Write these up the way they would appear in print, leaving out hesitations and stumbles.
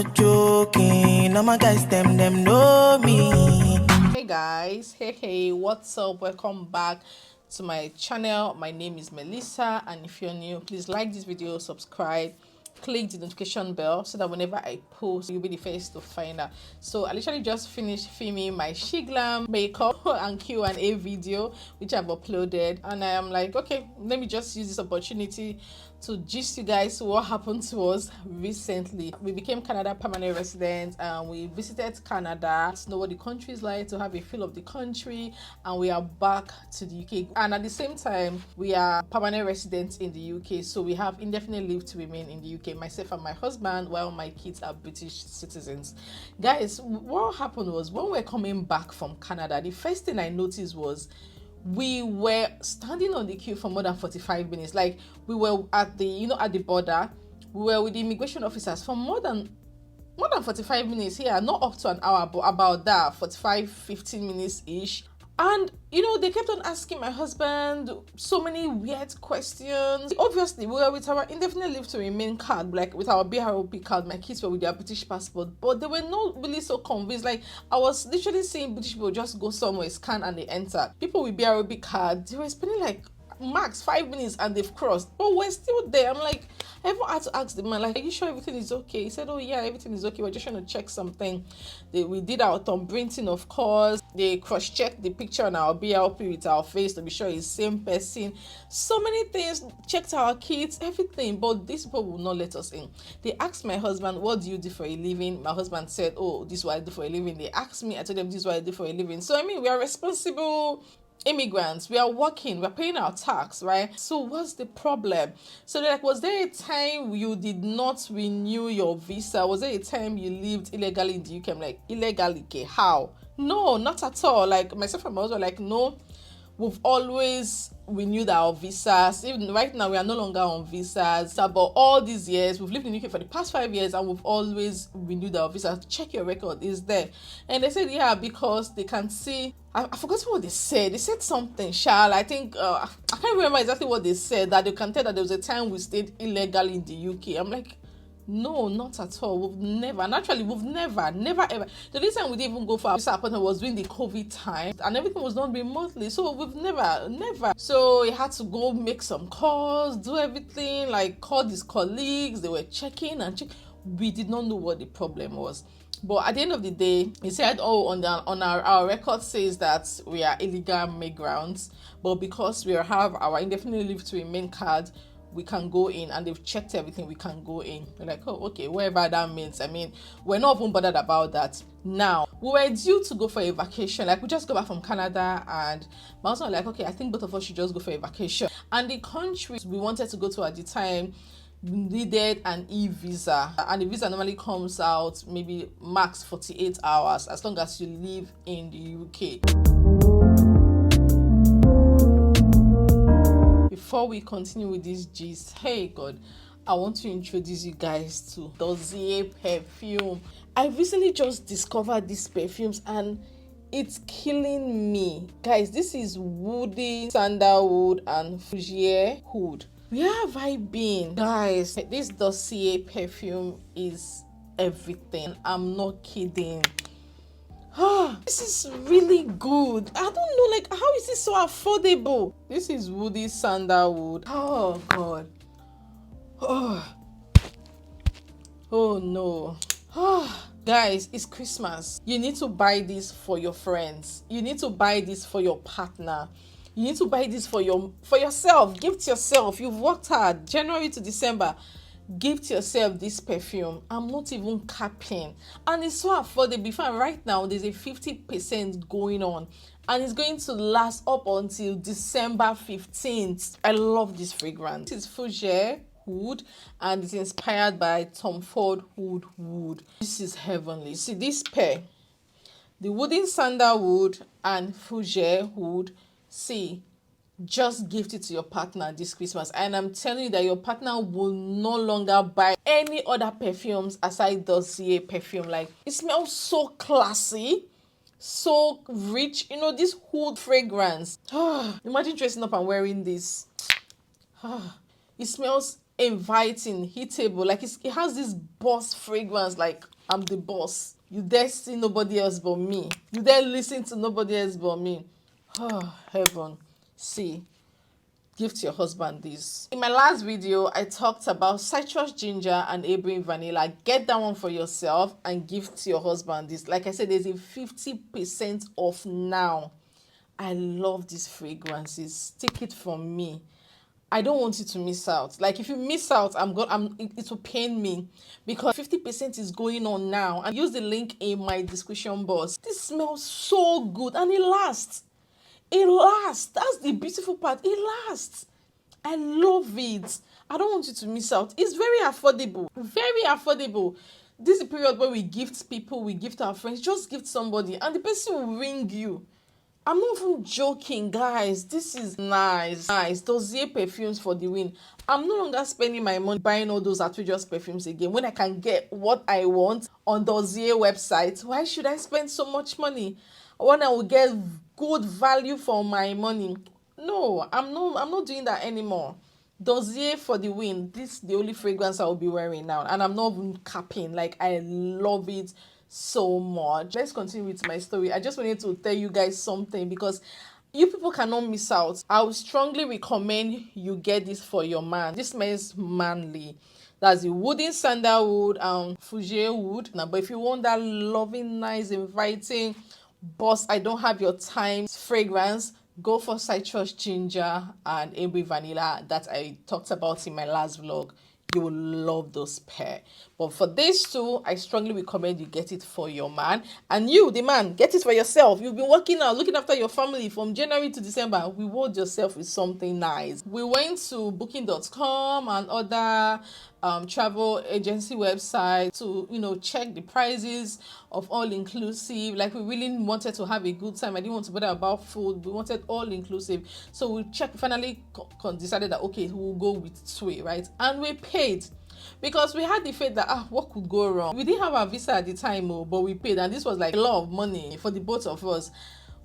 not joking. Now my guys, them know me. Hey guys, hey, what's up? Welcome back to my channel. My name is Melissa, and if you're new, please like this video, subscribe, click the notification bell so that whenever I post, you'll be the first to find out. So I literally just finished filming my Shiglam makeup and Q&A video, which I've uploaded, and I am like, okay, let me just use this opportunity to gist you guys what happened to us recently. We became Canada permanent residents, and we visited Canada to know what the country is like, to have a feel of the country, and we are back to the UK. And at the same time, we are permanent residents in the UK, so we have indefinite leave to remain in the UK, myself and my husband, while my kids are British citizens. Guys, what happened was, when we're coming back from Canada, the first thing I noticed was we were standing on the queue for more than 45 minutes. Like, we were at the at the border. We were with the immigration officers for more than 45 minutes here, not up to an hour, but about that 45-15 minutes ish. And they kept on asking my husband so many weird questions. Obviously, we were with our indefinite leave to remain card, like with our BROP card. My kids were with their British passport, but they were not really so convinced. Like, I was literally seeing British people just go somewhere, scan, and they enter. People with BROP card, they were spending like max 5 minutes and they've crossed, but we're still there. I'm like, I even had to ask the man, like, are you sure everything is okay? He said, oh yeah, everything is okay, we're just trying to check something. We did our thumbprinting, of course. They cross-checked the picture on our BLP with our face to be sure it's the same person. So many things, checked our kids, everything, but these people will not let us in. They asked my husband, what do you do for a living? My husband said, oh, this is what I do for a living. They asked me, I told them this is what I do for a living. So I mean, we are responsible immigrants, we are working, we're paying our tax, right? So what's the problem? So they're like, was there a time you did not renew your visa? Was there a time you lived illegally in the UK? I'm like, illegally? Okay, how? No, not at all. Like, myself and my husband were like, no, we've always renewed our visas. Even right now, we are no longer on visas. But all these years, we've lived in the UK for the past 5 years, and we've always renewed our visas. Check your record, is there? And they said, yeah, because they can see. I forgot what they said. They said something, Charles. I think I can't remember exactly what they said. That they can tell that there was a time we stayed illegally in the UK. I'm like, no, not at all. We've never, and actually, we've never ever. The reason we didn't even go for our visa appointment was during the COVID time, and everything was done remotely. So we've never. So he had to go make some calls, do everything, like call his colleagues. They were checking and check. We did not know what the problem was. But at the end of the day, he said, oh, on our record says that we are illegal migrants, but because we have our indefinite leave to remain card, we can go in, and they've checked everything, we can go in. We're like, oh, okay, whatever that means. I mean, we're not even bothered about that. Now, we were due to go for a vacation. Like, we just got back from Canada, and my husband was like, okay, I think both of us should just go for a vacation. And the countries we wanted to go to at the time needed an e-visa, and the visa normally comes out maybe max 48 hours as long as you live in the UK. Before we continue with this gist, hey God, I want to introduce you guys to DOSSIER perfume. I recently just discovered these perfumes and it's killing me. Guys, this is woody, sandalwood, and fougere wood. Where have I been? Guys, this DOSSIER perfume is everything. I'm not kidding. This is really good. I don't know, like, how is this so affordable? This is woody sandalwood. Oh God. Oh no. Guys, it's Christmas. You need to buy this for your friends. You need to buy this for your partner. You need to buy this for yourself. Gift yourself. You've worked hard January to December. Gift yourself this perfume. I'm not even capping, and it's so affordable. Before, right now there's a 50% going on, and it's going to last up until December 15th. I love this fragrance. It's fougere wood, and it's inspired by Tom Ford wood. This is heavenly. See this pair, the wooden sandalwood and fougere wood. See, just gift it to your partner this Christmas, and I'm telling you that your partner will no longer buy any other perfumes aside DOSSIER perfume. Like, it smells so classy, so rich, this wood fragrance. Imagine dressing up and wearing this. It smells inviting, hittable. Like it has this boss fragrance, like I'm the boss. You dare see nobody else but me. You dare listen to nobody else but me. Oh, heaven. See, gift your husband this. In my last video, I talked about citrus ginger and Abri vanilla. Get that one for yourself and gift your husband this. Like I said, there's a 50% off now. I love these fragrances. Take it from me. I don't want you to miss out. Like if you miss out, it will pain me because 50% is going on now. And use the link in my description box. This smells so good and it lasts. It lasts. That's the beautiful part. It lasts. I love it. I don't want you to miss out. It's very affordable. Very affordable. This is a period where we gift people, we gift our friends. Just gift somebody and the person will ring you. I'm not even joking, guys. This is nice. Dossier perfumes for the win. I'm no longer spending my money buying all those outrageous perfumes again when I can get what I want on Dossier website. Why should I spend so much money when I will get good value for my money? No, I'm not doing that anymore. Dossier for the win. This is the only fragrance I will be wearing now, and I'm not even capping. Like I love it so much. Let's continue with my story. I just wanted to tell you guys something because you people cannot miss out. I would strongly recommend you get this for your man. This smells manly. That's the wooden sandalwood and fougere wood. Now, but if you want that loving, nice, inviting, boss, I don't have your time fragrance, go for citrus ginger and Abri vanilla that I talked about in my last vlog. You will love those pair. But for these two, I strongly recommend you get it for your man. And you, the man, get it for yourself. You've been working out, looking after your family from January to December. Reward yourself with something nice. We went to booking.com and other travel agency websites to, check the prices of all-inclusive. Like, we really wanted to have a good time. I didn't want to bother about food. We wanted all-inclusive. So we checked, finally decided that, okay, we'll go with Sway, right? And we paid. Because we had the faith that, what could go wrong? We didn't have our visa at the time, but we paid. And this was like a lot of money for the both of us.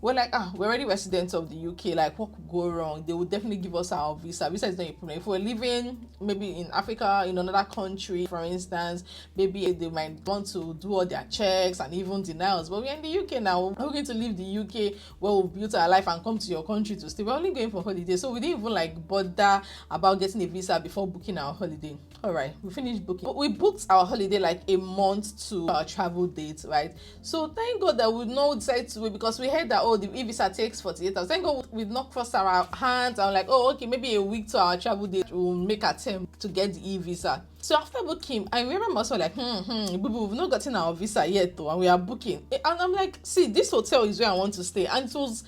We're like, we're already residents of the UK. Like, what could go wrong? They would definitely give us our visa. Visa is not a problem. If we're living maybe in Africa, in another country, for instance, maybe they might want to do all their checks and even denials. But we're in the UK now. We're going to leave the UK where we've built our life and come to your country to stay. We're only going for holiday. So we didn't even bother about getting a visa before booking our holiday. All right, we finished booking. But we booked our holiday like a month to our travel date, right? So thank God that we now decided to wait because we heard that, the e-visa takes 48 hours. Thank God we've not crossed our hands. I'm like, okay, maybe a week to our travel date, we'll make an attempt to get the e-visa. So after booking, I remember myself like, we've not gotten our visa yet though, and we are booking. And I'm like, see, this hotel is where I want to stay. And it was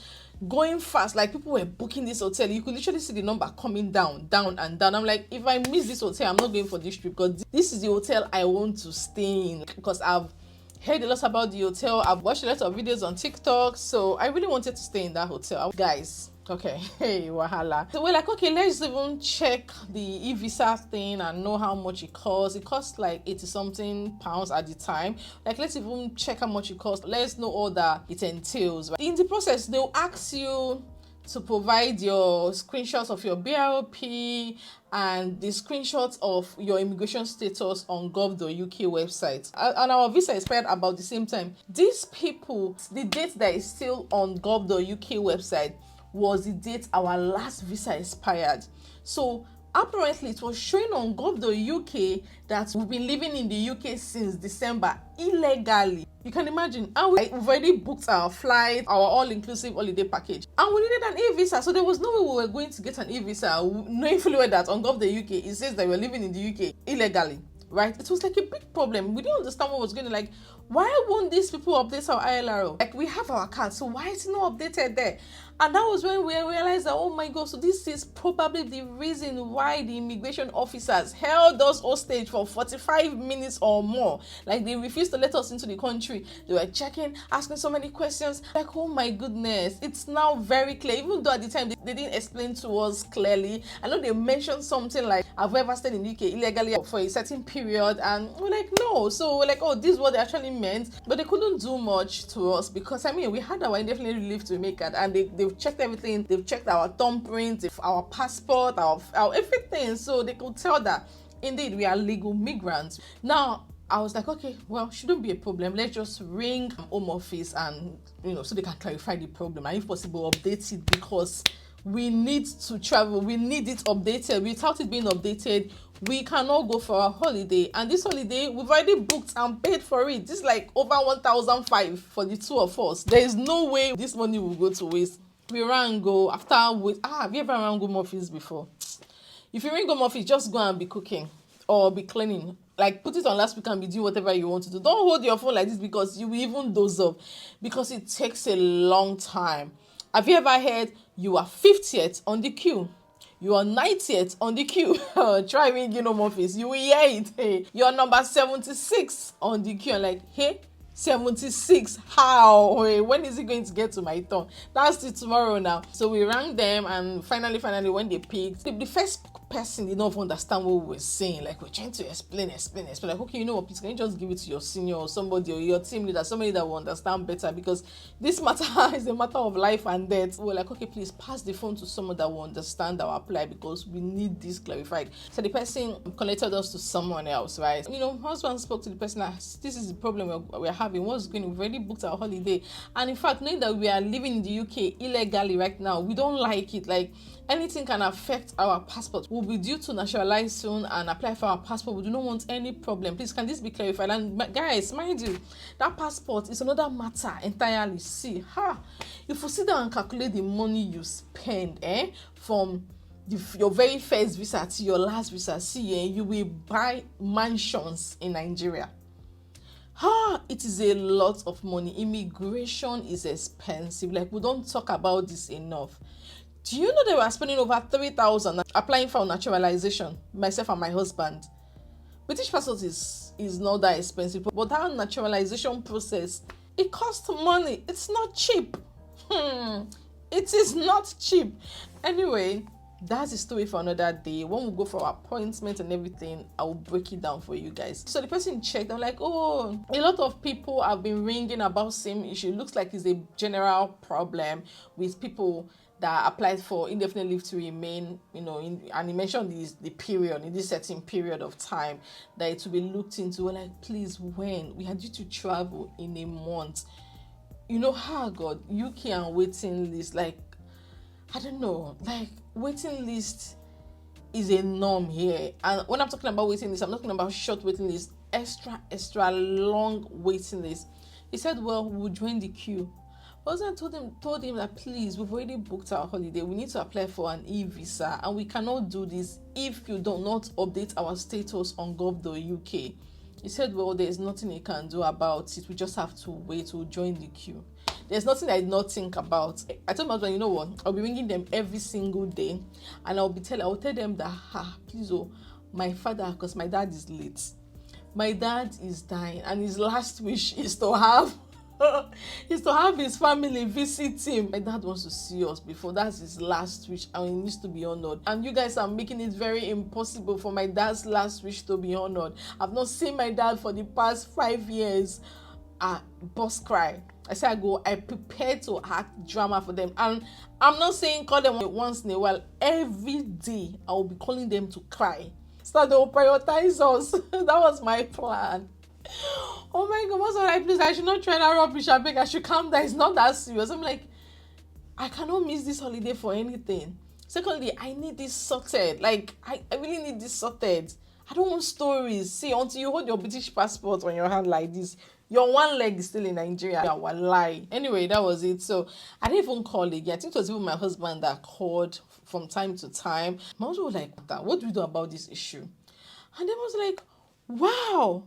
going fast, like people were booking this hotel. You could literally see the number coming down and down. I'm like, if I miss this hotel, I'm not going for this trip because this is the hotel I want to stay in because I've heard a lot about the hotel. I've watched a lot of videos on TikTok, so I really wanted to stay in that hotel. Guys, okay, hey, wahala. So we're like, okay, let's even check the e-visa thing and know how much it costs. It costs like 80-something pounds at the time. Like, let's even check how much it costs. Let's know all that it entails. Right? In the process, they'll ask you to provide your screenshots of your BRP and the screenshots of your immigration status on gov.uk website. And our visa expired about the same time. These people, the date that is still on gov.uk website was the date our last visa expired. So apparently it was showing on gov.uk that we've been living in the UK since December illegally. You can imagine. And we've already booked our flight, our all-inclusive holiday package. And we needed an e-visa. So there was no way we were going to get an e-visa knowing fully well that on gov.uk it says that we're living in the UK illegally. Right? It was like a big problem. We didn't understand what was going on. Like, why won't these people update our ILRO? Like, we have our card, so why is it not updated there? And that was when we realized that, oh my God, so this is probably the reason why the immigration officers held us hostage for 45 minutes or more. Like, they refused to let us into the country. They were checking, asking so many questions. Like, oh my goodness, it's now very clear. Even though at the time they didn't explain to us clearly. I know they mentioned something like, I've ever stayed in the UK illegally for a certain period period, and we're like, no. So we're like, oh, this is what they actually meant. But they couldn't do much to us because, I mean, we had our indefinite leave to make it, and they've checked everything. They've checked our thumbprint, our passport, our everything. So they could tell that indeed we are legal migrants. Now, I was like, okay, well, shouldn't be a problem. Let's just ring Home Office and, so they can clarify the problem and if possible update it, because we need to travel. We need it updated. Without it being updated, we cannot go for a holiday. And this holiday, we've already booked and paid for it. This is like over 1,500 for the two of us. There is no way this money will go to waste. We ran go after have you ever rang Home Office before? If you ring Home Office, just go and be cooking or be cleaning. Like, put it on last week and be doing whatever you want to do. Don't hold your phone like this, because you will even doze off, because it takes a long time. Have you ever heard you are 50th on the queue? You are 90th on the queue. Try ringing Home Office. You will hear it. Hey, you're number 76 on the queue. I'm like, hey, 76, how? Hey, when is it going to get to my turn? That's till tomorrow now. So we rang them, and finally when they picked, the first person did not understand what we were saying. Like, we're trying to explain. Like, okay, you know what, please, can you just give it to your senior or somebody, or your team leader, somebody that will understand better, because this matter is a matter of life and death. We're like, okay, please pass the phone to someone that will understand our apply, because we need this clarified. So the person connected us to someone else, right? Husband spoke to the person, this is the problem we're having. What's going on? We've already booked our holiday, and in fact, knowing that we are living in the UK illegally right now, we don't like it. Like, anything can affect our passport. We'll be due to naturalize soon and apply for our passport. We do not want any problem. Please, can this be clarified? And guys, mind you, that passport is another matter entirely. See, if you sit down and calculate the money you spend, from your very first visa to your last visa, you will buy mansions in Nigeria. It is a lot of money. Immigration is expensive. Like, we don't talk about this enough. Do you know they were spending over 3,000 applying for naturalization, myself and my husband? British passport is not that expensive, but that naturalization process, it costs money. It's not cheap. It is not cheap. Anyway, that's the story for another day. When we go for our appointment and everything, I will break it down for you guys. So the person checked. I'm like, oh, a lot of people have been ringing about same issue. It looks like it's a general problem with people that applied for indefinite leave to remain, and he mentioned the period, in this certain period of time, that it will be looked into. We're like, please, when? We are due to travel in a month. God, UK and waiting list, like, I don't know, like, waiting list is a norm here. And when I'm talking about waiting list, I'm not talking about short waiting list, extra long waiting list. He said, well, we'll join the queue. Husband told him that, please, we've already booked our holiday. We need to apply for an e-visa, and we cannot do this if you do not update our status on gov.uk. He said, well, there's nothing he can do about it. We just have to wait. We'll join the queue. There's nothing I did not think about. I told my husband, you know what? I'll be ringing them every single day, and I'll tell them that, please, my father, because my dad is late. My dad is dying, and his last wish is to have his family visit him. My dad wants to see us before. That's his last wish, and it needs to be honored. And you guys are making it very impossible for my dad's last wish to be honored. I've not seen my dad for the past 5 years. Boss cry. I prepare to act drama for them, and I'm not saying call them once in a while. Every day I will be calling them to cry, so they will prioritize us. That was my plan. Oh my God, what's all right? Please, I should not try that rubbish. I beg, I should calm down. It's not that serious. I'm like, I cannot miss this holiday for anything. Secondly, I need this sorted. Like, I really need this sorted. I don't want stories. See, until you hold your British passport on your hand like this, your one leg is still in Nigeria. Yeah, lie. Anyway, that was it. So I didn't even call again. I think it was even my husband that called from time to time. My husband was like, what do we do about this issue? And then I was like, wow,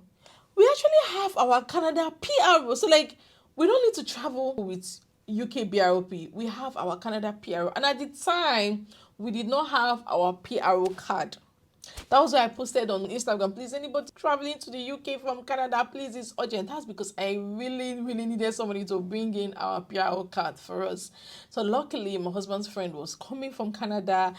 we actually have our Canada PRO. So, like, we don't need to travel with UK BROP. We have our Canada PRO. And at the time, we did not have our PRO card. That was why I posted on Instagram, please, anybody traveling to the UK from Canada, please, it's urgent. That's because I really needed somebody to bring in our PRO card for us. So luckily, my husband's friend was coming from Canada,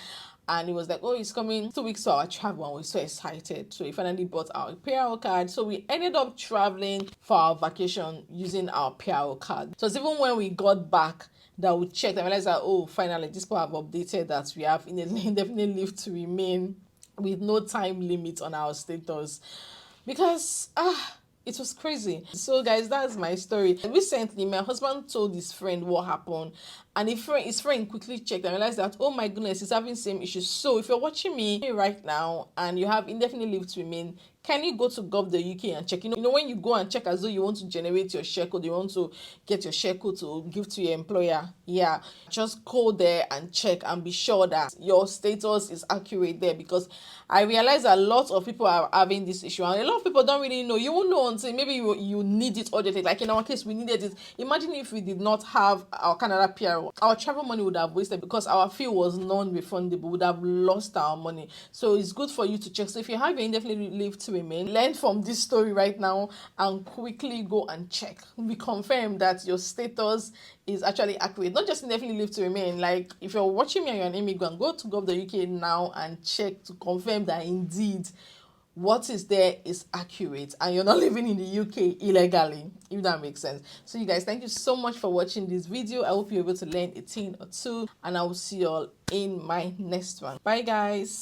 and it was like, oh, it's coming 2 weeks to our travel, and we're so excited. So we finally bought our PRO card. So we ended up traveling for our vacation using our PRO card. So even when we got back, that we checked and realized that, oh, finally this people have updated that we have indefinite leave to remain with no time limit on our status, because it was crazy. So guys, that's my story. Recently my husband told his friend what happened, and his friend quickly checked and realized that, oh my goodness, he's having same issues. So if you're watching me right now and you have indefinite leave to remain, can you go to gov.uk and check? You know when you go and check as though you want to generate your share code, you want to get your share code to give to your employer, yeah, just go there and check and be sure that your status is accurate there, because I realize a lot of people are having this issue and a lot of people don't really know. You won't know until maybe you need it urgently. Like in our case, we needed it. Imagine if we did not have our Canada PRO, our travel money would have wasted because our fee was non-refundable. We would have lost our money. So it's good for you to check. So if you have your indefinite leave to remain, learn from this story right now and quickly go and check. We confirm that your status is actually accurate. Not just indefinitely leave to remain. Like if you're watching me and you're an immigrant, go to gov.uk now and check to confirm that indeed what is there is accurate and you're not living in the UK illegally, if that makes sense. So you guys, thank you so much for watching this video. I hope you're able to learn a thing or two, and I will see you all in my next one. Bye guys.